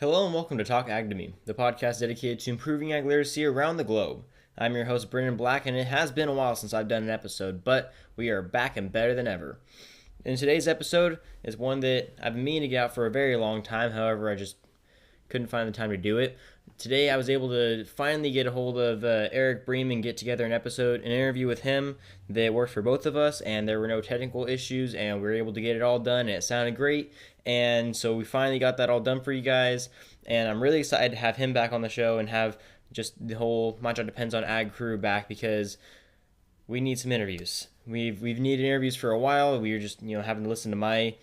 Hello and welcome to Talk Ag to Me, the podcast dedicated to improving ag literacy around the globe. I'm your host, Brendan Black, and it has been a while since I've done an episode, but we are back and better than ever. And today's episode is one that I've been meaning to get out for a very long time, however, I just couldn't find the time to do it. Today I was able to finally get a hold of Eric Bream and get together an interview with him that worked for both of us, and there were no technical issues, and we were able to get it all done, and it sounded great. And so we finally got that all done for you guys, and I'm really excited to have him back on the show and have just the whole My Job Depends on Ag crew back, because we need some interviews. We've needed interviews for a while. We were just having to listen to my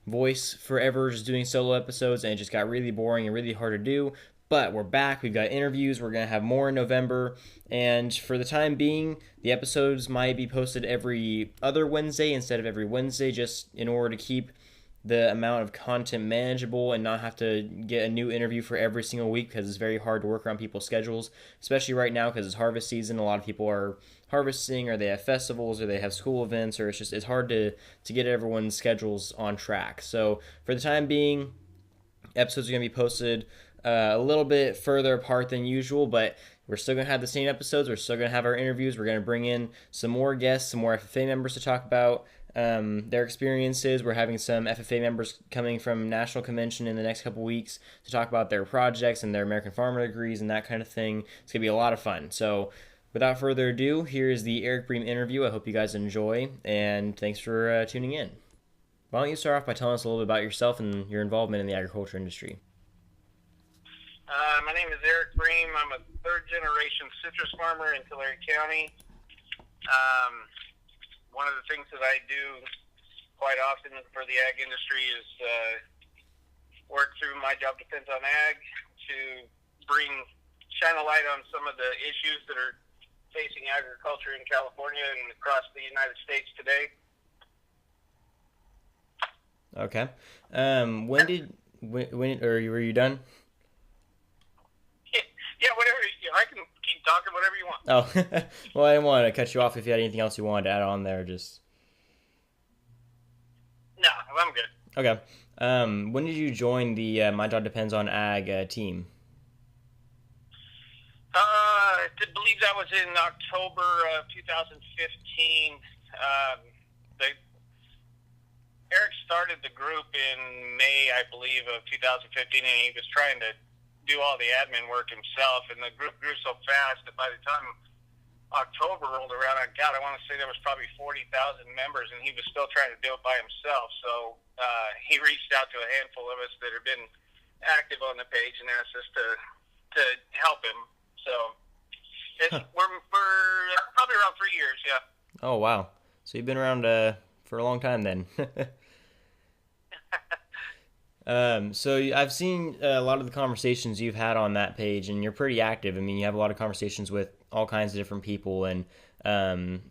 voice forever, just doing solo episodes, and it just got really boring and really hard to do. But we're back. We've got interviews. We're going to have more in November. And for the time being, the episodes might be posted every other Wednesday instead of every Wednesday, just in order to keep the amount of content manageable and not have to get a new interview for every single week, because it's very hard to work around people's schedules, especially right now because it's harvest season. A lot of people are harvesting, or they have festivals, or they have school events, or it's hard to get everyone's schedules on track. So for the time being, episodes are going to be posted a little bit further apart than usual, but we're still going to have the same episodes. We're still going to have our interviews. We're going to bring in some more guests, some more FFA members to talk about their experiences. We're having some FFA members coming from National Convention in the next couple weeks to talk about their projects and their American Farmer degrees and that kind of thing. It's going to be a lot of fun. So without further ado, here is the Eric Bream interview. I hope you guys enjoy, and thanks for tuning in. Why don't you start off by telling us a little bit about yourself and your involvement in the agriculture industry? My name is Eric Bream. I'm a third-generation citrus farmer in Tulare County. One of the things that I do quite often for the ag industry is work through My Job Depends on Ag to shine a light on some of the issues that are facing agriculture in California and across the United States today. Okay. When were you done? Yeah, whatever. I can keep talking whatever you want. Oh, well, I didn't want to cut you off if you had anything else you wanted to add on there. No, I'm good. Okay. When did you join the My Job Depends on Ag team? I believe that was in October of 2015. Eric started the group in May, I believe, of 2015, and he was trying to do all the admin work himself, and the group grew so fast that by the time October rolled around, I want to say there was probably 40,000 members, and he was still trying to do it by himself. So he reached out to a handful of us that have been active on the page and asked us to help him. So we're probably around 3 years, yeah. Oh, wow. So you've been around for a long time then. So I've seen a lot of the conversations you've had on that page, and you're pretty active. I mean, you have a lot of conversations with all kinds of different people, and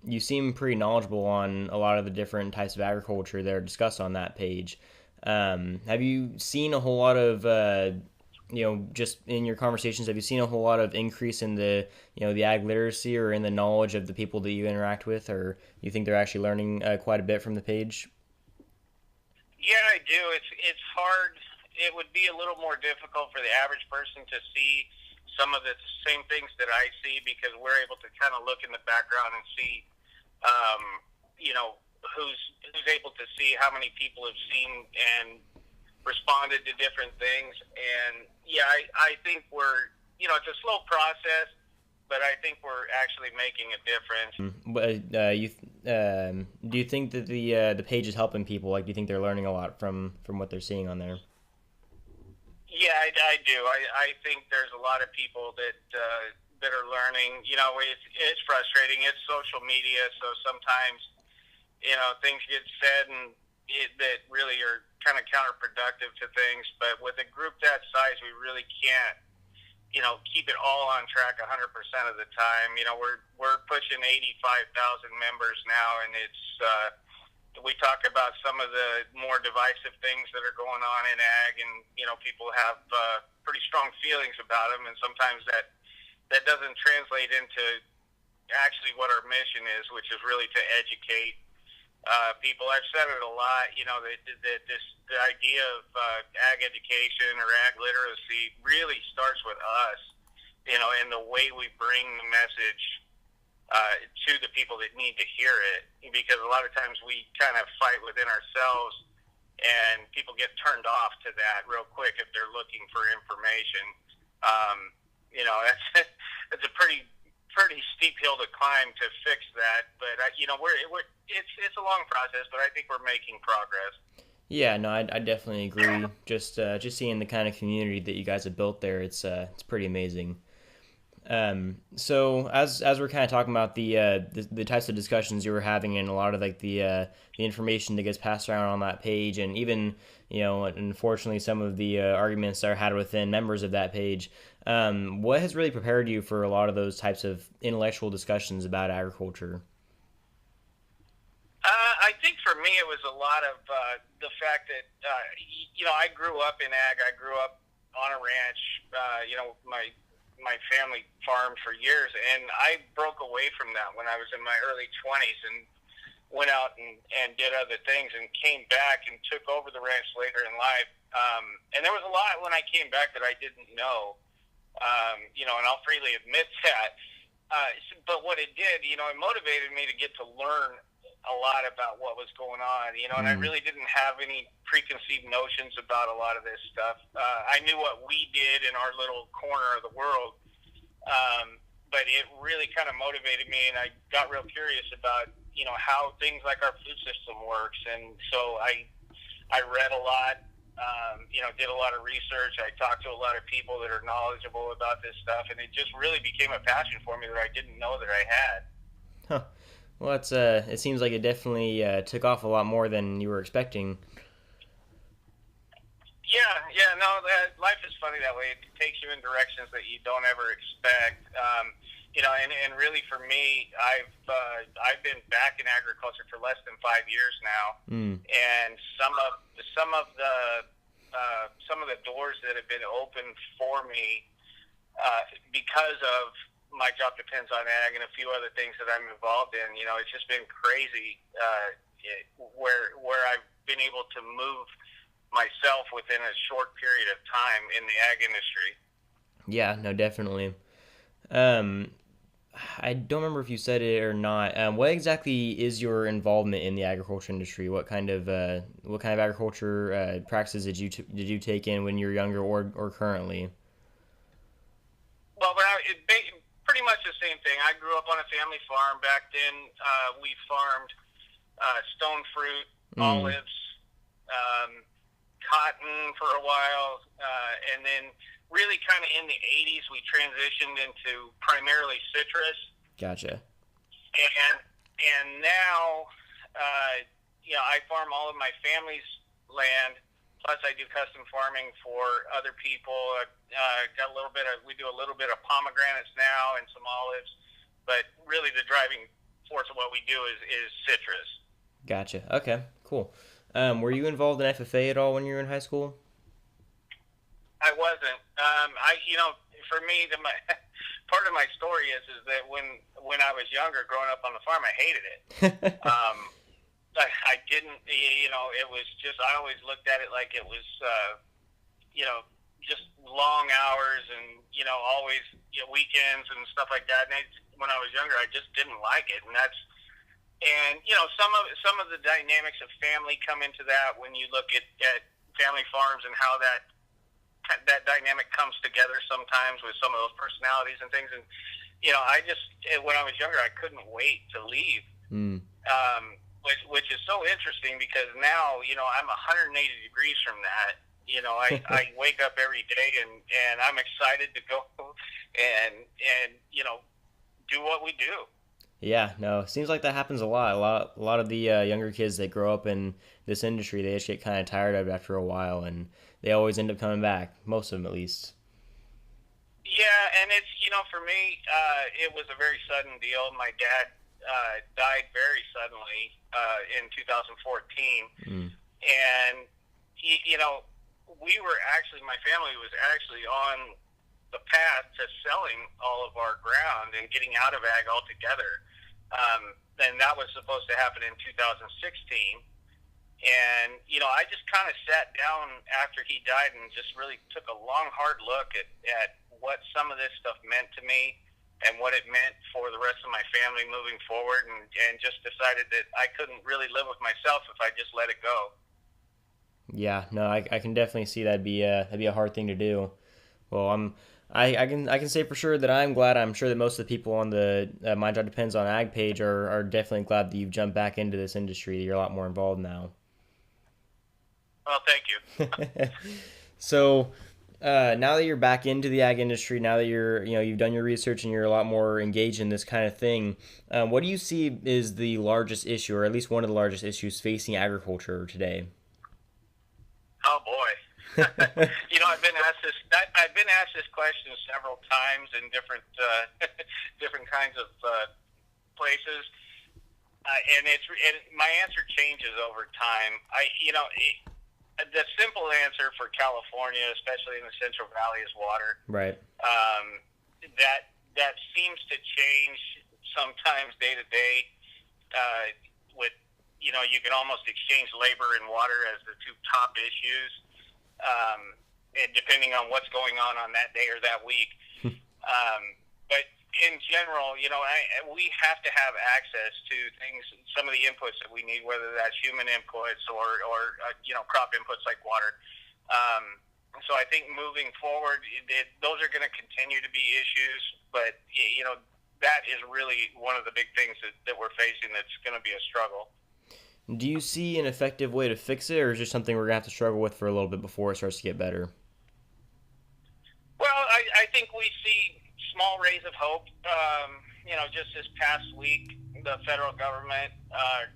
you seem pretty knowledgeable on a lot of the different types of agriculture that are discussed on that page. Have you seen a whole lot of, just in your conversations, have you seen a whole lot of increase in the ag literacy or in the knowledge of the people that you interact with, or you think they're actually learning quite a bit from the page? Yeah, I do. It's hard. It would be a little more difficult for the average person to see some of the same things that I see, because we're able to kind of look in the background and see, who's able to see how many people have seen and responded to different things. And yeah, I think it's a slow process, but I think we're actually making a difference. Do you think that the page is helping people? Like, do you think they're learning a lot from what they're seeing on there? Yeah, I do. I think there's a lot of people that are learning. It's frustrating. It's social media, so sometimes things get said and that really are kind of counterproductive to things. But with a group that size, we really can't keep it all on track 100% of the time. We're pushing 85,000 members now, and it's we talk about some of the more divisive things that are going on in ag, and people have pretty strong feelings about them, and sometimes that doesn't translate into actually what our mission is, which is really to educate people. I've said it a lot. The idea of ag education or ag literacy really starts with us. In the way we bring the message to the people that need to hear it, because a lot of times we kind of fight within ourselves, and people get turned off to that real quick if they're looking for information. That's a pretty steep hill to climb to fix that. But it's a long process, but I think we're making progress. Yeah, no, I definitely agree. Just seeing the kind of community that you guys have built there, it's pretty amazing. So as we're kind of talking about the types of discussions you were having and a lot of like the information that gets passed around on that page, and even unfortunately some of the arguments that are had within members of that page, what has really prepared you for a lot of those types of intellectual discussions about agriculture? I think for me it was a lot of the fact that I grew up in ag. I grew up on a ranch. My family farmed for years, and I broke away from that when I was in my early 20s and went out and did other things and came back and took over the ranch later in life. And there was a lot when I came back that I didn't know, and I'll freely admit that. But what it did, it motivated me to get to learn a lot about what was going on, and I really didn't have any preconceived notions about a lot of this stuff. I knew what we did in our little corner of the world, but it really kind of motivated me, and I got real curious about, how things like our food system works. And so I read a lot, did a lot of research. I talked to a lot of people that are knowledgeable about this stuff, and it just really became a passion for me that I didn't know that I had. Huh. Well, that's it seems like it definitely took off a lot more than you were expecting. Yeah, no, life is funny that way. It takes you in directions that you don't ever expect. And really for me, I've been back in agriculture for less than 5 years now, and some of the doors that have been opened for me because of my job depends on ag and a few other things that I'm involved in. It's just been crazy where I've been able to move myself within a short period of time in the ag industry. Yeah, no, definitely. I don't remember if you said it or not. What exactly is your involvement in the agriculture industry? What kind of agriculture practices did you take in when you were younger or currently? Well, pretty much the same thing. I grew up on a family farm. Back then, we farmed stone fruit, olives, cotton for a while, and then really kind of in the 80s, we transitioned into primarily citrus. Gotcha. And now, I farm all of my family's land. Plus, I do custom farming for other people. We do a little bit of pomegranates now and some olives, but really the driving force of what we do is citrus. Gotcha. Okay, cool. Were you involved in FFA at all when you were in high school? I wasn't. For me, part of my story is that when I was younger, growing up on the farm, I hated it. I didn't. It was just I always looked at it like it was, just long hours and always weekends and stuff like that. And when I was younger, I just didn't like it, and some of the dynamics of family come into that when you look at family farms and how that dynamic comes together sometimes with some of those personalities and things. And when I was younger, I couldn't wait to leave. Which is so interesting because now I'm 180 degrees from that. I wake up every day and I'm excited to go and do what we do. Yeah, no, it seems like that happens a lot. A lot of the younger kids that grow up in this industry, they just get kind of tired of it after a while, and they always end up coming back. Most of them, at least. Yeah, and it's for me, it was a very sudden deal. My dad died very suddenly in 2014, and my family was actually on the path to selling all of our ground and getting out of ag altogether. And that was supposed to happen in 2016. And, I just kind of sat down after he died and just really took a long, hard look at what some of this stuff meant to me and what it meant for the rest of my family moving forward, and just decided that I couldn't really live with myself if I just let it go. Yeah, no, I can definitely see that'd be a hard thing to do. Well, I can say for sure that I'm glad. I'm sure that most of the people on the My Job Depends on Ag page are definitely glad that you've jumped back into this industry. That you're a lot more involved now. Well, thank you. So now that you're back into the ag industry, now that you've done your research and you're a lot more engaged in this kind of thing, what do you see is the largest issue, or at least one of the largest issues facing agriculture today? Oh boy. I've been asked this. I've been asked this question several times in different kinds of places, and my answer changes over time. The simple answer for California, especially in the Central Valley, is water. Right. That seems to change sometimes day to day. With you can almost exchange labor and water as the two top issues, and depending on what's going on that day or that week. But in general, we have to have access to things, some of the inputs that we need, whether that's human inputs or crop inputs like water. So I think moving forward, those are going to continue to be issues, but that is really one of the big things that we're facing that's going to be a struggle. Do you see an effective way to fix it, or is it something we're going to have to struggle with for a little bit before it starts to get better? Well, I think we see small rays of hope. Just this past week, the federal government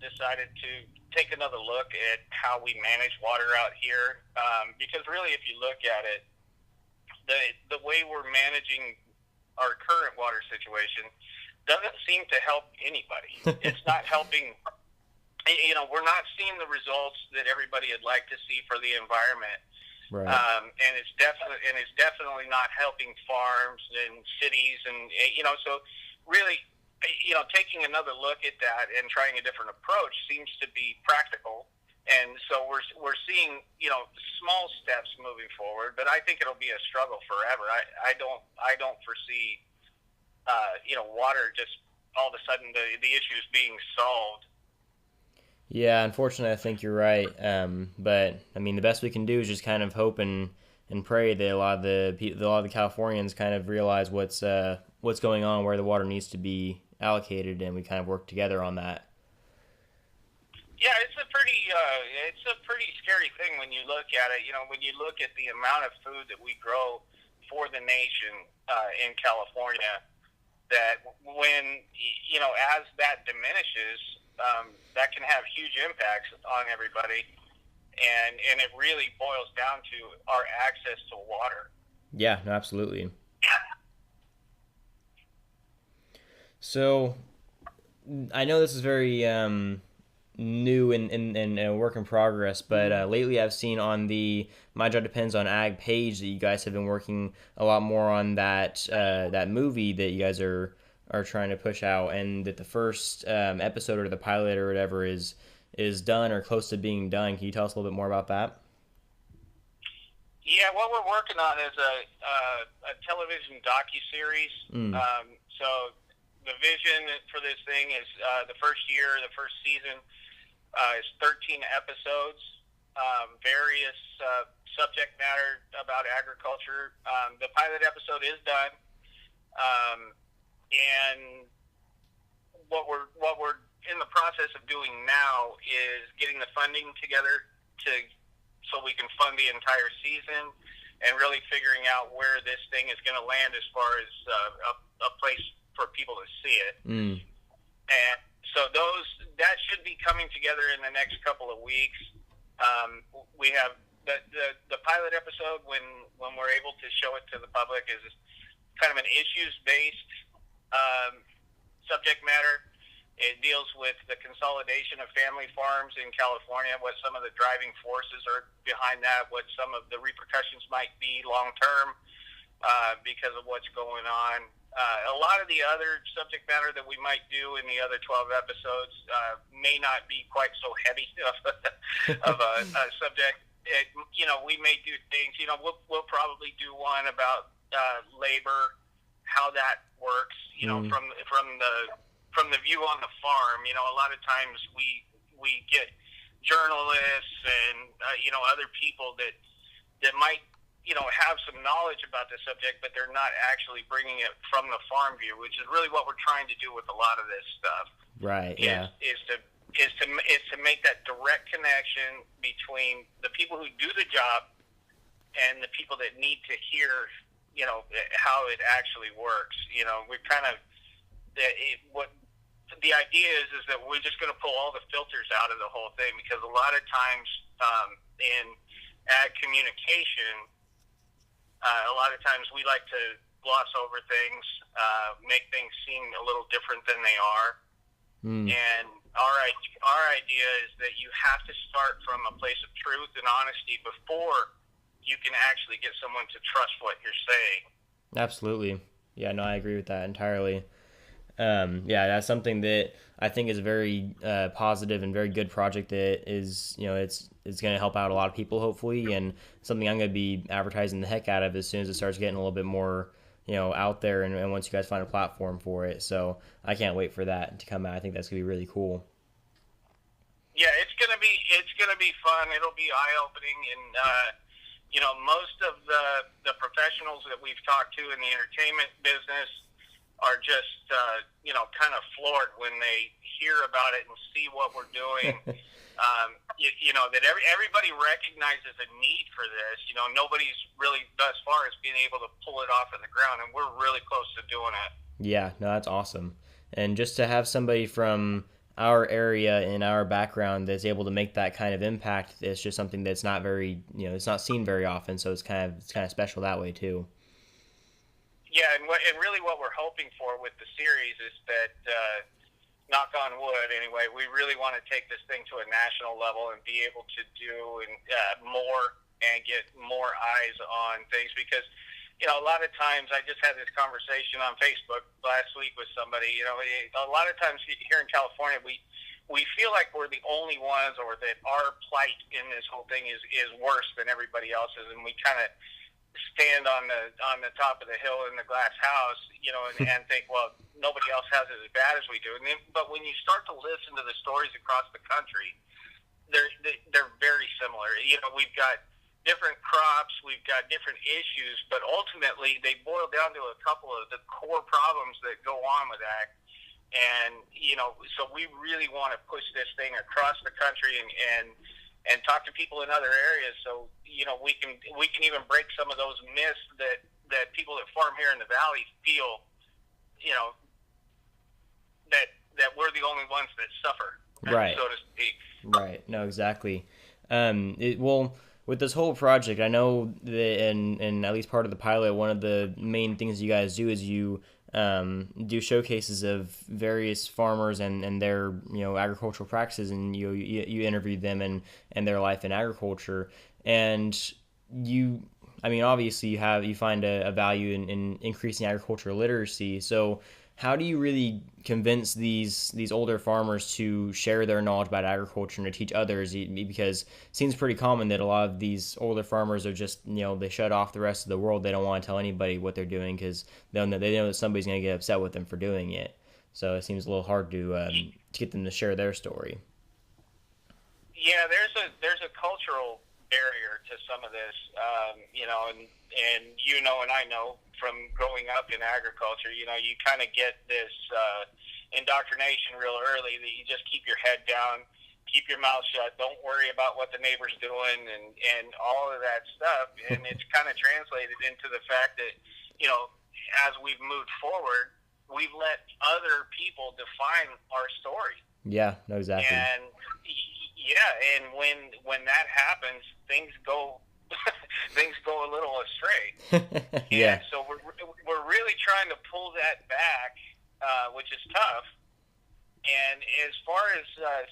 decided to take another look at how we manage water out here. Because really, if you look at it, the way we're managing our current water situation doesn't seem to help anybody. It's not helping. We're not seeing the results that everybody would like to see for the environment. Right. And it's definitely not helping farms and cities, and so really, taking another look at that and trying a different approach seems to be practical. And so we're seeing small steps moving forward, but I think it'll be a struggle forever. I don't foresee water just all of a sudden the issues being solved. Yeah, unfortunately, I think you're right. But I mean, the best we can do is just kind of hope and pray that a lot of the Californians kind of realize what's going on, where the water needs to be allocated, and we kind of work together on that. Yeah, it's a pretty scary thing when you look at it. When you look at the amount of food that we grow for the nation in California, that when as that diminishes, that can have huge impacts on everybody, and it really boils down to our access to water. Yeah, no, absolutely. So, I know this is very new and a work in progress, but lately I've seen on the My Job Depends on Ag page that you guys have been working a lot more on that movie that you guys are trying to push out, and that the first episode or the pilot or whatever is done or close to being done. Can you tell us a little bit more about that? Yeah, what we're working on is a television docuseries. So the vision for this thing is the first season is 13 episodes, various subject matter about agriculture. The pilot episode is done, and what we're in the process of doing now is getting the funding together so we can fund the entire season, and really figuring out where this thing is going to land as far as a place for people to see it. And so that should be coming together in the next couple of weeks. We have the pilot episode, when we're able to show it to the public, is kind of an issues-based subject matter. It deals with the consolidation of family farms in California, what some of the driving forces are behind that, what some of the repercussions might be long-term because of what's going on. A lot of the other subject matter that we might do in the other 12 episodes may not be quite so heavy of a subject. We may do things. We'll probably do one about labor, how that works. From the view on the farm. A lot of times we get journalists and other people that might have some knowledge about the subject, but they're not actually bringing it from the farm view, which is really what we're trying to do with a lot of this stuff. Right. Yeah. Is to make that direct connection between the people who do the job and the people that need to hear, how it actually works. We're kind of what the idea is that we're just going to pull all the filters out of the whole thing, because a lot of times in ag communication, a lot of times we like to gloss over things, make things seem a little different than they are. And our idea is that you have to start from a place of truth and honesty before you can actually get someone to trust what you're saying. Absolutely. Yeah, no, I agree with that entirely. That's something that I think is a very positive and very good project that is, it's going to help out a lot of people, hopefully, and something I'm going to be advertising the heck out of as soon as it starts getting a little bit more, out there, and once you guys find a platform for it. So I can't wait for that to come out. I think that's going to be really cool. Yeah, it's gonna be fun. It'll be eye-opening, and most of the professionals that we've talked to in the entertainment business are just kind of floored when they hear about it and see what we're doing. That everybody recognizes a need for this. Nobody's really thus far is being able to pull it off of the ground, and we're really close to doing it. Yeah, no, that's awesome. And just to have somebody from our area and our background that's able to make that kind of impact, it's just something that's not very, it's not seen very often. So it's kind of special that way too. Yeah, and really what we're hoping for with the series is that, knock on wood anyway, we really want to take this thing to a national level and be able to do more and get more eyes on things, because a lot of times, I just had this conversation on Facebook last week with somebody. A lot of times here in California, we feel like we're the only ones, or that our plight in this whole thing is worse than everybody else's, and we kind of stand on the top of the hill in the glass house, and think, well, nobody else has it as bad as we do. But when you start to listen to the stories across the country, they're very similar. We've got different crops, we've got different issues, but ultimately they boil down to a couple of the core problems that go on with ag. And so we really want to push this thing across the country and talk to people in other areas, so we can even break some of those myths that people that farm here in the valley feel, that we're the only ones that suffer, right, so to speak. Right. No, exactly. With this whole project, I know that in at least part of the pilot, one of the main things you guys do is you do showcases of various farmers and their agricultural practices, and you interview them and their life in agriculture, and obviously you find a value in increasing agricultural literacy. So how do you really convince these older farmers to share their knowledge about agriculture and to teach others? Because it seems pretty common that a lot of these older farmers are just, they shut off the rest of the world. They don't want to tell anybody what they're doing because they know that somebody's going to get upset with them for doing it. So it seems a little hard to get them to share their story. Yeah, there's a cultural barrier to some of this, and I know from growing up in agriculture, you kind of get this indoctrination real early that you just keep your head down, keep your mouth shut, don't worry about what the neighbor's doing, and all of that stuff. And it's kind of translated into the fact that, as we've moved forward, we've let other people define our story. Yeah, no, exactly. And when that happens, things go a little astray. Yeah. And so we're really trying to pull that back, which is tough. And as far as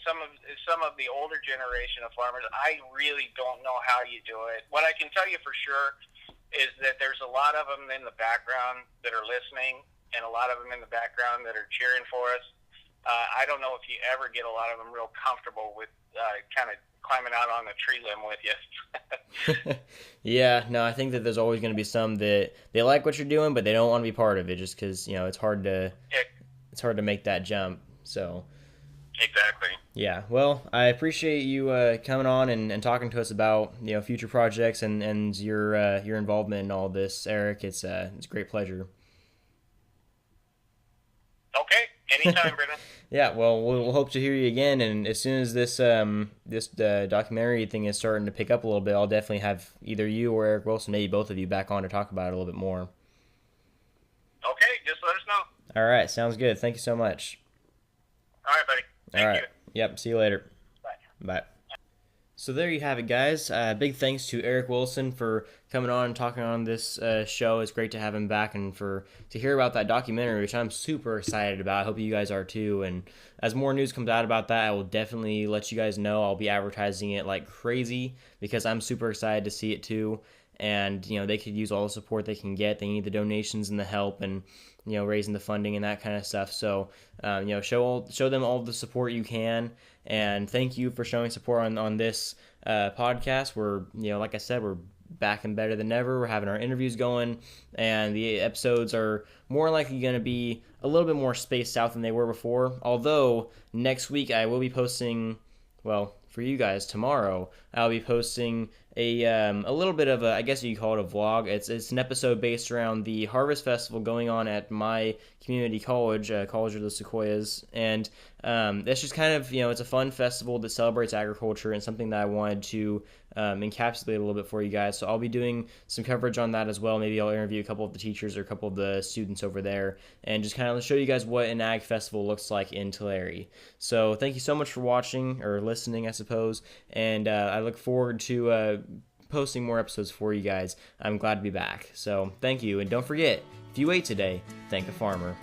some of the older generation of farmers, I really don't know how you do it. What I can tell you for sure is that there's a lot of them in the background that are listening, and a lot of them in the background that are cheering for us. I don't know if you ever get a lot of them real comfortable with kind of climbing out on the tree limb with you. Yeah, no, I think that there's always going to be some that they like what you're doing, but they don't want to be part of it just because it's hard to make that jump. So Exactly. yeah, well, I appreciate you coming on and talking to us about future projects and your involvement in all this, Eric. It's a great pleasure. Okay, anytime, Brennan. Yeah, well, we'll hope to hear you again, and as soon as this documentary thing is starting to pick up a little bit, I'll definitely have either you or Eric Wilson, maybe both of you, back on to talk about it a little bit more. Okay, just let us know. All right, sounds good. Thank you so much. All right, buddy. Thank you. Yep, see you later. Bye. Bye. So there you have it, guys. Big thanks to Eric Wilson for coming on and talking on this show. It's great to have him back and to hear about that documentary, which I'm super excited about. I hope you guys are too. And as more news comes out about that, I will definitely let you guys know. I'll be advertising it like crazy because I'm super excited to see it too. And they could use all the support they can get. They need the donations and the help and raising the funding and that kind of stuff. So show them all the support you can. And thank you for showing support on this podcast. We're like I said, we're back and better than ever. We're having our interviews going, and the episodes are more likely going to be a little bit more spaced out than they were before. Although next week I will be posting, well, for you guys tomorrow, I'll be posting a little bit of I guess you could call it a vlog. It's an episode based around the Harvest Festival going on at my community college, College of the Sequoias, and that's just kind of it's a fun festival that celebrates agriculture and something that I wanted to encapsulate a little bit for you guys. So I'll be doing some coverage on that as well. Maybe I'll interview a couple of the teachers or a couple of the students over there and just kind of show you guys what an ag festival looks like in Tulare. So thank you so much for watching or listening, I suppose, and I look forward to posting more episodes for you guys. I'm glad to be back. So thank you, and don't forget, if you ate today, thank a farmer.